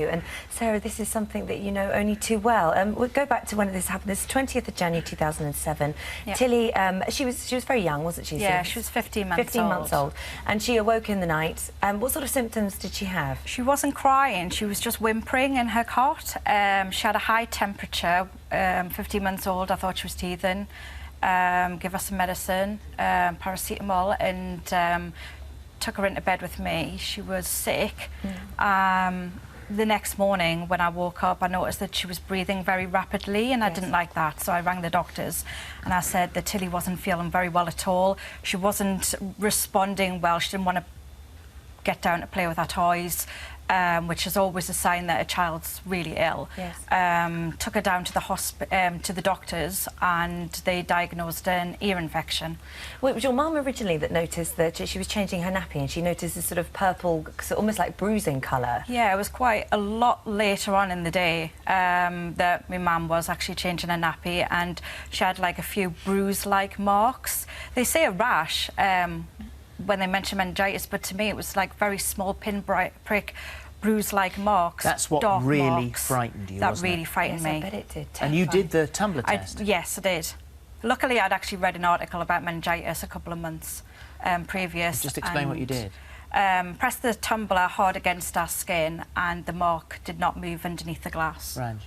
And Sarah, this is something that you know only too well. We'll go back to when this happened. This is 20th of January 2007. Yep. Tilly, she was very young, wasn't she? Yeah, she was 15 months 15 months old. And she awoke in the night. What sort of symptoms did she have? She wasn't crying. She was just whimpering in her cot. She had a high temperature. 15 months old. I thought she was teething. Give her some medicine, paracetamol, and took her into bed with me. She was sick. The next morning when I woke up, I noticed that she was breathing very rapidly, and I didn't like that, so I rang the doctors and I said that Tilly wasn't feeling very well at all. She wasn't responding well. She didn't want to get down to play with her toys, which is always a sign that a child's really ill. Yes. Took her down to the to the doctors, and they diagnosed an ear infection. Well, it was your mum originally that noticed that she was changing her nappy, and she noticed this sort of purple, almost like bruising colour. Yeah, it was quite a lot later on in the day that my mum was actually changing her nappy, and she had like a few bruise-like marks. They say a rash when they mention meningitis, but to me it was like very small prick, bruise-like marks. That's what really frightened you, That really frightened me. I bet it did. And you did the tumbler test? Yes, I did. Luckily, I'd actually read an article about meningitis a couple of months previous. Just explain what you did. Pressed the tumbler hard against our skin, and the mark did not move underneath the glass. Ranj.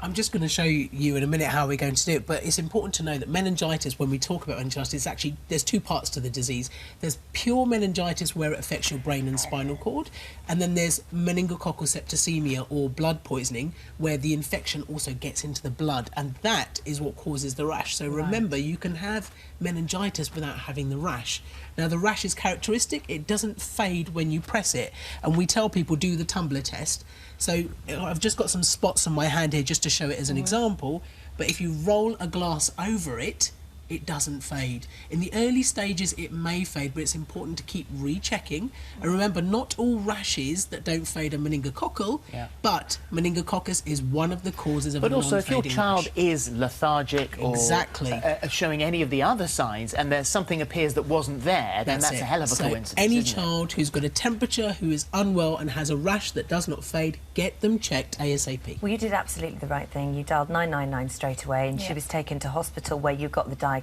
I'm just going to show you in a minute how we're going to do it, but it's important to know that meningitis, when we talk about meningitis, it's actually, there's two parts to the disease. There's pure meningitis where it affects your brain and spinal cord, and then there's meningococcal septicemia or blood poisoning where the infection also gets into the blood, and that is what causes the rash. So remember, you can have meningitis without having the rash. Now, the rash is characteristic. It doesn't fade when you press it, and we tell people do the tumbler test. So I've just got some spots on my hand here just to show it as an example, but if you roll a glass over it, it doesn't fade. In the early stages it may fade, but it's important to keep rechecking. And remember, not all rashes that don't fade are meningococcal, but meningococcus is one of the causes of a non-fading rash. But also, if your child is lethargic or showing any of the other signs, and there's something appears that wasn't there, then that's a hell of a coincidence. Any child who's got a temperature, who is unwell and has a rash that does not fade, get them checked ASAP. Well, you did absolutely the right thing. You dialed 999 straight away, and she was taken to hospital where you got the diagnosis.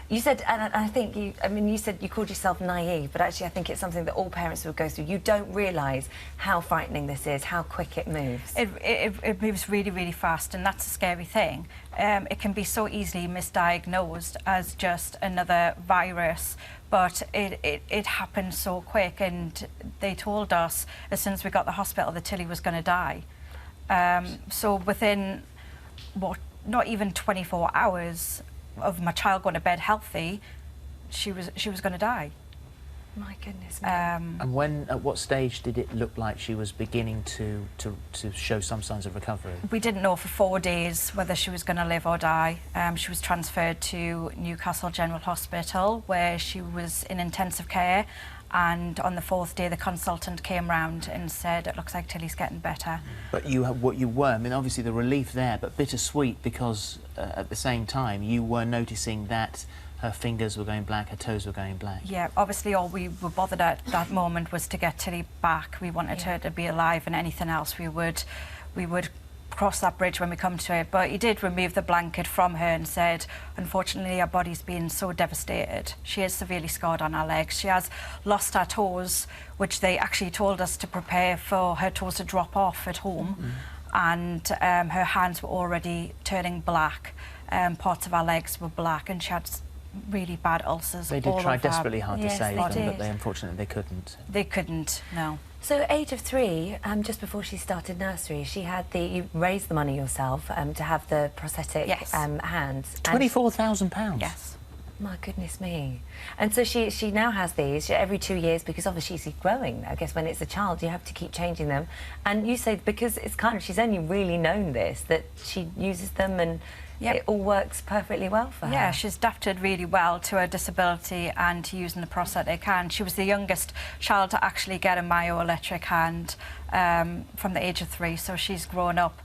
You said, and I think you said you called yourself naive, but actually I think it's something that all parents would go through. You don't realise how frightening this is, how quick it moves. It moves really, really fast, and that's a scary thing. It can be so easily misdiagnosed as just another virus, but it happened so quick, and they told us as soon as we got to the hospital that Tilly was going to die. So within, not even 24 hours of my child going to bed healthy, she was going to die. My goodness. And at what stage did it look like she was beginning to show some signs of recovery? We didn't know for 4 days whether she was going to live or die. She was transferred to Newcastle General Hospital, where she was in intensive care, and on the 4th day the consultant came round and said, it looks like Tilly's getting better. But what you were, I mean, obviously the relief there, but bittersweet, because at the same time you were noticing that her fingers were going black, her toes were going black. Yeah, obviously all we were bothered at that moment was to get Tilly back. We wanted her to be alive, and anything else we would cross that bridge when we come to it. But he did remove the blanket from her and said, unfortunately, her body's been so devastated. She is severely scarred on her legs. She has lost her toes, which they actually told us to prepare for her toes to drop off at home. And her hands were already turning black. Parts of her legs were black, and she had really bad ulcers. They did try desperately hard to save them, did. but unfortunately they couldn't. They couldn't, no. So at age of 3, just before she started nursery, she had you raised the money yourself to have the prosthetic hands. £24,000? Yes. My goodness me. And so she now has these every 2 years, because obviously she's growing. I guess when it's a child you have to keep changing them. And you say because it's she's only really known this, that she uses them and it all works perfectly well for her. Yeah, she's adapted really well to her disability and to using the prosthetic hand. She was the youngest child to actually get a myoelectric hand from the age of 3, so she's grown up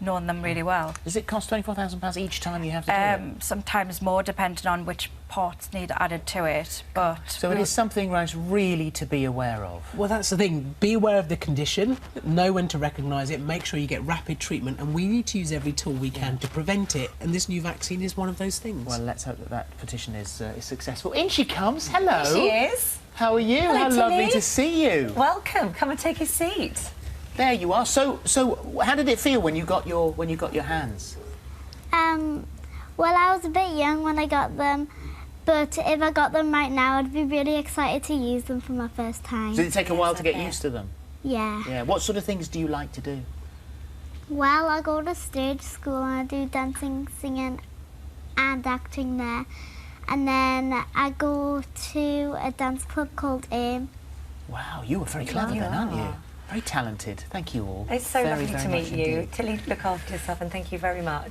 known them really well. Does it cost £24,000 each time you have to do it? Sometimes more, depending on which parts need added to it. But So it is something, Rose, really to be aware of. Well, that's the thing. Be aware of the condition, know when to recognise it, make sure you get rapid treatment, and we need to use every tool we can to prevent it. And this new vaccine is one of those things. Well, let's hope that that petition is successful. In she comes. Hello. She is. How are you? Hello, How lovely Tilly. to see you. Welcome. Come and take a seat. There you are. So how did it feel when you got your hands? Well, I was a bit young when I got them, but if I got them right now, I'd be really excited to use them for my first time. Did it take a while to get used to them? Yeah. Yeah. What sort of things do you like to do? Well, I go to stage school and I do dancing, singing and acting there. And then I go to a dance club called AIM. Wow, you were very clever then, aren't you? Very talented. Thank you all. It's so very, lovely very to much meet you. indeed. Tilly, look after yourself and thank you very much.